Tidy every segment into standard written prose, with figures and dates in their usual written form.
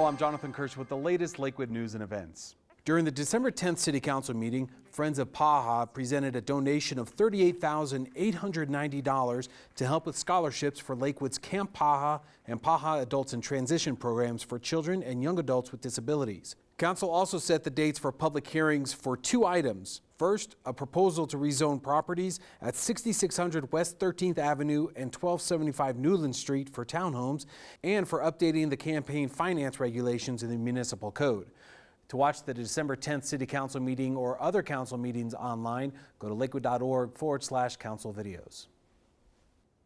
Hello, I'm Jonathan Kirsch with the latest Lakewood news and events. During the December 10th City Council meeting, Friends of Paha presented a donation of $38,890 to help with scholarships for Lakewood's Camp Paha and Paha Adults in Transition programs for children and young adults with disabilities. Council also set the dates for public hearings for two items. First, a proposal to rezone properties at 6600 West 13th Avenue and 1275 Newland Street for townhomes, and for updating the campaign finance regulations in the municipal code. To watch the December 10th City Council meeting or other council meetings online, go to lakewood.org/council videos.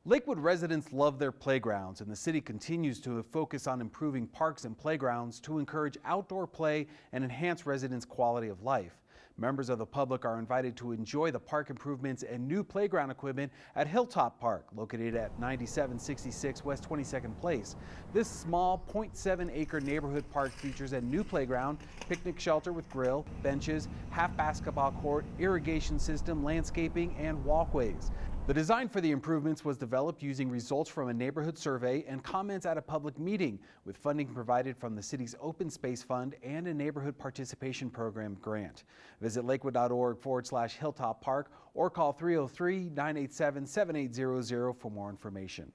Lakewood residents love their playgrounds, and the city continues to focus on improving parks and playgrounds to encourage outdoor play and enhance residents' quality of life. Members of the public are invited to enjoy the park improvements and new playground equipment at Hilltop Park, located at 9766 West 22nd Place. This small 0.7-acre neighborhood park features a new playground, picnic shelter with grill, benches, half basketball court, irrigation system, landscaping, and walkways. The design for the improvements was developed using results from a neighborhood survey and comments at a public meeting, with funding provided from the city's Open Space Fund and a Neighborhood Participation Program grant. Visit lakewood.org/Hilltop Park or call 303-987-7800 for more information.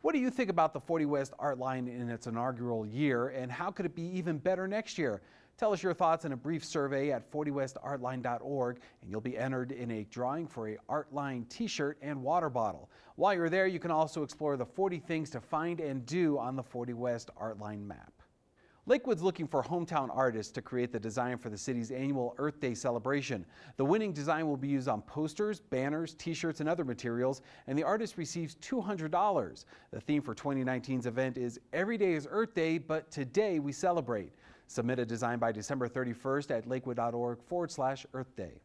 What do you think about the 40 West Artline in its inaugural year, and how could it be even better next year? Tell us your thoughts in a brief survey at 40westartline.org, and you'll be entered in a drawing for a Artline t-shirt and water bottle. While you're there, you can also explore the 40 things to find and do on the 40 West Artline map. Lakewood's looking for hometown artists to create the design for the city's annual Earth Day celebration. The winning design will be used on posters, banners, t-shirts, and other materials, and the artist receives $200. The theme for 2019's event is Every Day is Earth Day, but today we celebrate. Submit a design by December 31st at lakewood.org/Earth Day.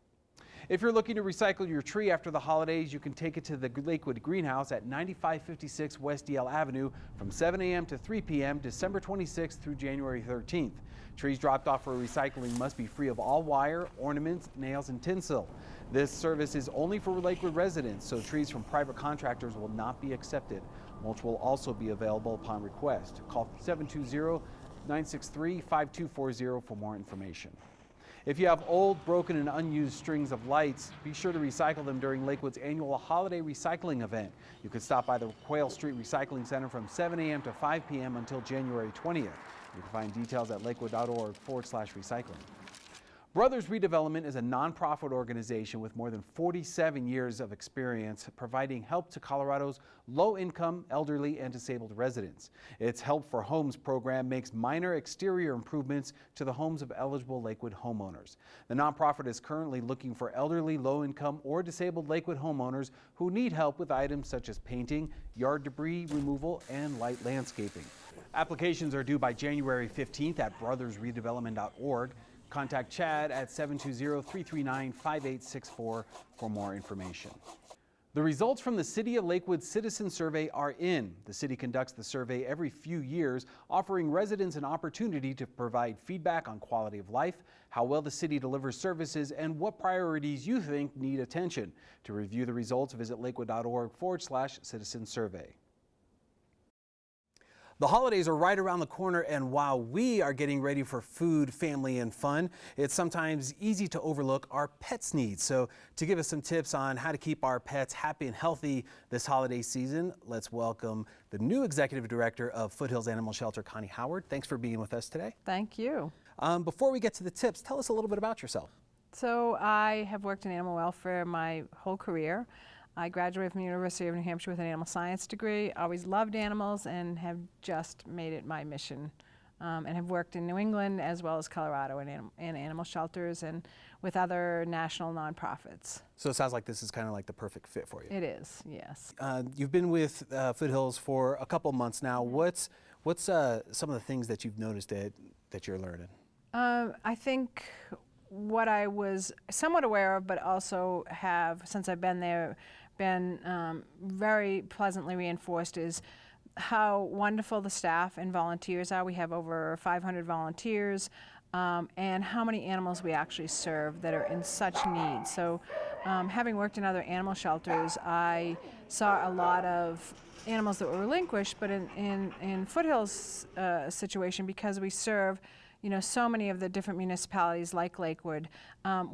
If you're looking to recycle your tree after the holidays, you can take it to the Lakewood Greenhouse at 9556 West DL Avenue from 7 a.m. to 3 p.m. December 26th through January 13th. Trees dropped off for recycling must be free of all wire, ornaments, nails, and tinsel. This service is only for Lakewood residents, so trees from private contractors will not be accepted. Mulch will also be available upon request. Call 720-963-5240 for more information. If you have old, broken, and unused strings of lights, be sure to recycle them during Lakewood's annual holiday recycling event. You can stop by the Quayle Street Recycling Center from 7 a.m. to 5 p.m. until January 20th. You can find details at lakewood.org/recycling. Brothers Redevelopment is a nonprofit organization with more than 47 years of experience providing help to Colorado's low-income, elderly, and disabled residents. Its Help for Homes program makes minor exterior improvements to the homes of eligible Lakewood homeowners. The nonprofit is currently looking for elderly, low-income, or disabled Lakewood homeowners who need help with items such as painting, yard debris removal, and light landscaping. Applications are due by January 15th at brothersredevelopment.org. Contact Chad at 720-339-5864 for more information. The results from the City of Lakewood Citizen Survey are in. The city conducts the survey every few years, offering residents an opportunity to provide feedback on quality of life, how well the city delivers services, and what priorities you think need attention. To review the results, visit lakewood.org/citizen survey. The holidays are right around the corner, and while we are getting ready for food, family, and fun, it's sometimes easy to overlook our pets' needs. So to give us some tips on how to keep our pets happy and healthy this holiday season, let's welcome the new Executive Director of Foothills Animal Shelter, Connie Howard. Thanks for being with us today. Thank you. Before we get to the tips, tell us a little bit about yourself. So I have worked in animal welfare my whole career. I graduated from the University of New Hampshire with an animal science degree. Always loved animals and have just made it my mission. And have worked in New England as well as Colorado in animal shelters and with other national nonprofits. So it sounds like this is kind of like the perfect fit for you. It is, yes. You've been with Foothills for a couple months now. What's some of the things that you've noticed that you're learning? I think what I was somewhat aware of, but also have, since I've been there, been very pleasantly reinforced is how wonderful the staff and volunteers are. We have over 500 volunteers, and how many animals we actually serve that are in such need. So having worked in other animal shelters, I saw a lot of animals that were relinquished, but in Foothills situation, because we serve so many of the different municipalities like Lakewood,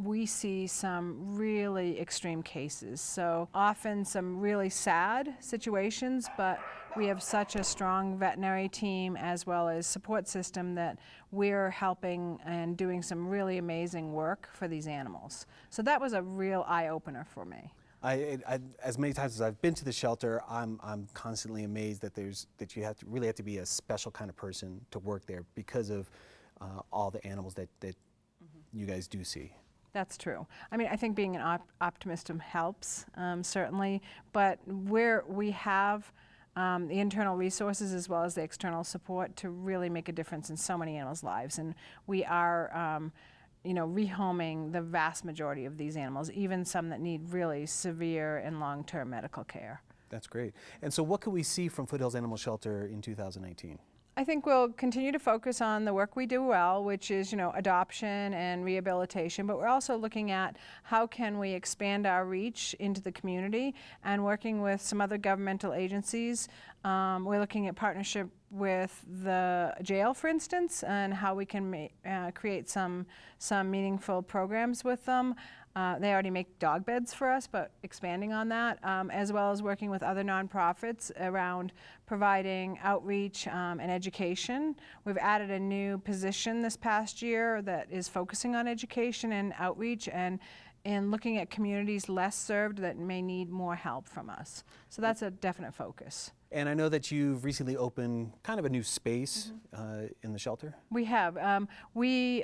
we see some really extreme cases. So often some really sad situations, but we have such a strong veterinary team as well as support system that we're helping and doing some really amazing work for these animals. So that was a real eye-opener for me. As many times as I've been to the shelter, I'm constantly amazed that you really have to be a special kind of person to work there because of all the animals that you guys do see. That's true. I mean, I think being an optimist helps, certainly, but where we have the internal resources as well as the external support to really make a difference in so many animals' lives, and we are rehoming the vast majority of these animals, even some that need really severe and long-term medical care. That's great. And so what can we see from Foothills Animal Shelter in 2019? I think we'll continue to focus on the work we do well, which is, adoption and rehabilitation, but we're also looking at how can we expand our reach into the community and working with some other governmental agencies. We're looking at partnership with the jail, for instance, and how we can create some meaningful programs with them. They already make dog beds for us, but expanding on that, as well as working with other nonprofits around providing outreach and education. We've added a new position this past year that is focusing on education and outreach and looking at communities less served that may need more help from us. So that's a definite focus. And I know that you've recently opened kind of a new space in the shelter. We have. We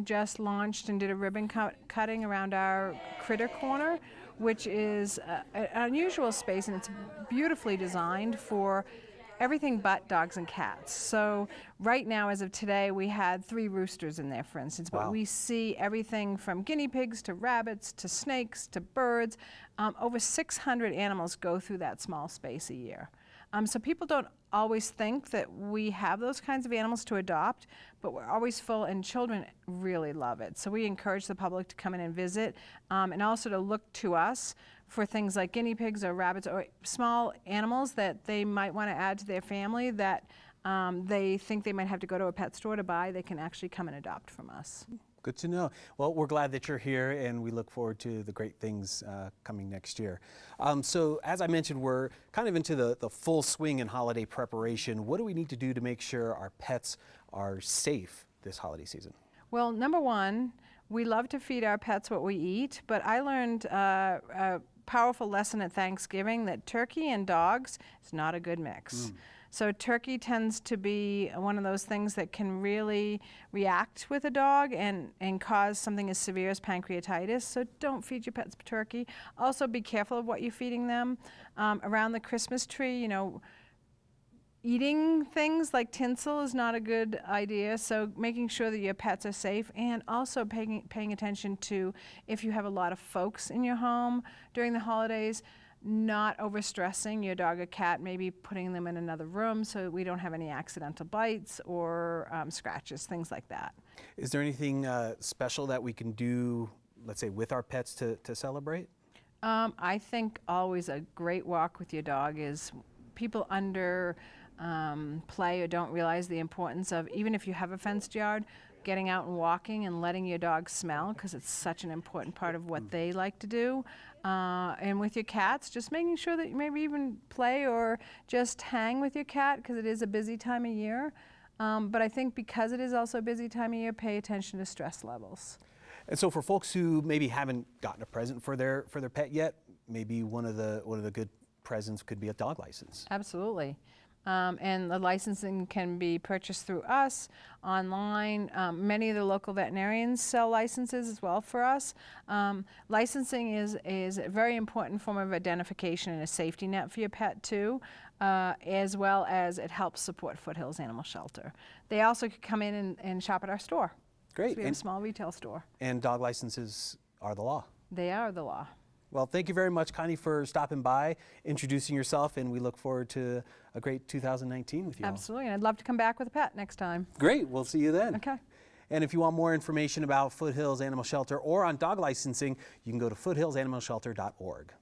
just launched and did a ribbon cutting around our critter corner, which is an unusual space, and it's beautifully designed for everything but dogs and cats. So right now, as of today, we had 3 roosters in there, for instance, but we see everything from guinea pigs to rabbits to snakes to birds. Over 600 animals go through that small space a year. So people don't always think that we have those kinds of animals to adopt, but we're always full, and children really love it. So we encourage the public to come in and visit, and also to look to us for things like guinea pigs or rabbits or small animals that they might want to add to their family that they think they might have to go to a pet store to buy. They can actually come and adopt from us. Good to know. Well, we're glad that you're here, and we look forward to the great things coming next year. So as I mentioned, we're kind of into the full swing in holiday preparation. What do we need to do to make sure our pets are safe this holiday season? Well, number one, we love to feed our pets what we eat, but I learned a powerful lesson at Thanksgiving that turkey and dogs is not a good mix. So turkey tends to be one of those things that can really react with a dog and cause something as severe as pancreatitis. So don't feed your pets turkey. Also be careful of what you're feeding them. Around the Christmas tree, eating things like tinsel is not a good idea. So making sure that your pets are safe, and also paying attention to if you have a lot of folks in your home during the holidays, not overstressing your dog or cat, maybe putting them in another room so we don't have any accidental bites or scratches, things like that. Is there anything special that we can do, let's say, with our pets to celebrate? I think always a great walk with your dog is people under play or don't realize the importance of, even if you have a fenced yard, getting out and walking and letting your dog smell, because it's such an important part of what they like to do. And with your cats, just making sure that you maybe even play or just hang with your cat, because it is a busy time of year. But I think because it is also a busy time of year, pay attention to stress levels. And so for folks who maybe haven't gotten a present for their pet yet, maybe one of the good presents could be a dog license. Absolutely. And the licensing can be purchased through us online. Many of the local veterinarians sell licenses as well for us. Licensing is a very important form of identification and a safety net for your pet too, as well as it helps support Foothills Animal Shelter. They also could come in and shop at our store. Great. So we have a small retail store. And dog licenses are the law. They are the law. Well, thank you very much, Connie, for stopping by, introducing yourself, and we look forward to a great 2019 with you all. Absolutely, and I'd love to come back with a pet next time. Great, we'll see you then. Okay. And if you want more information about Foothills Animal Shelter or on dog licensing, you can go to foothillsanimalshelter.org.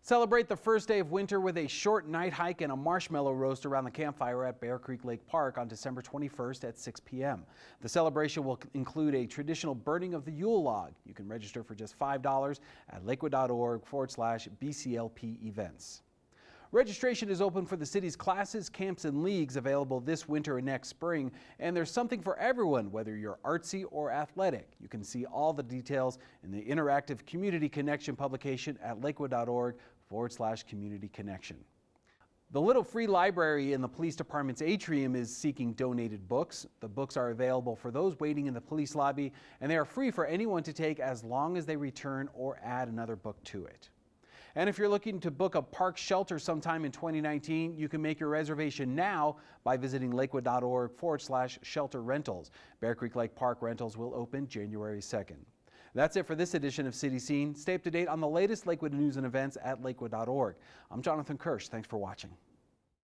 Celebrate the first day of winter with a short night hike and a marshmallow roast around the campfire at Bear Creek Lake Park on December 21st at 6 p.m. The celebration will include a traditional burning of the Yule log. You can register for just $5 at lakewood.org/BCLP events. Registration is open for the city's classes, camps, and leagues available this winter and next spring, and there's something for everyone, whether you're artsy or athletic. You can see all the details in the interactive Community Connection publication at lakewood.org/community connection. The Little Free Library in the police department's atrium is seeking donated books. The books are available for those waiting in the police lobby, and they are free for anyone to take as long as they return or add another book to it. And if you're looking to book a park shelter sometime in 2019, you can make your reservation now by visiting lakewood.org/shelter rentals. Bear Creek Lake Park rentals will open January 2nd. That's it for this edition of City Scene. Stay up to date on the latest Lakewood news and events at lakewood.org. I'm Jonathan Kirsch. Thanks for watching.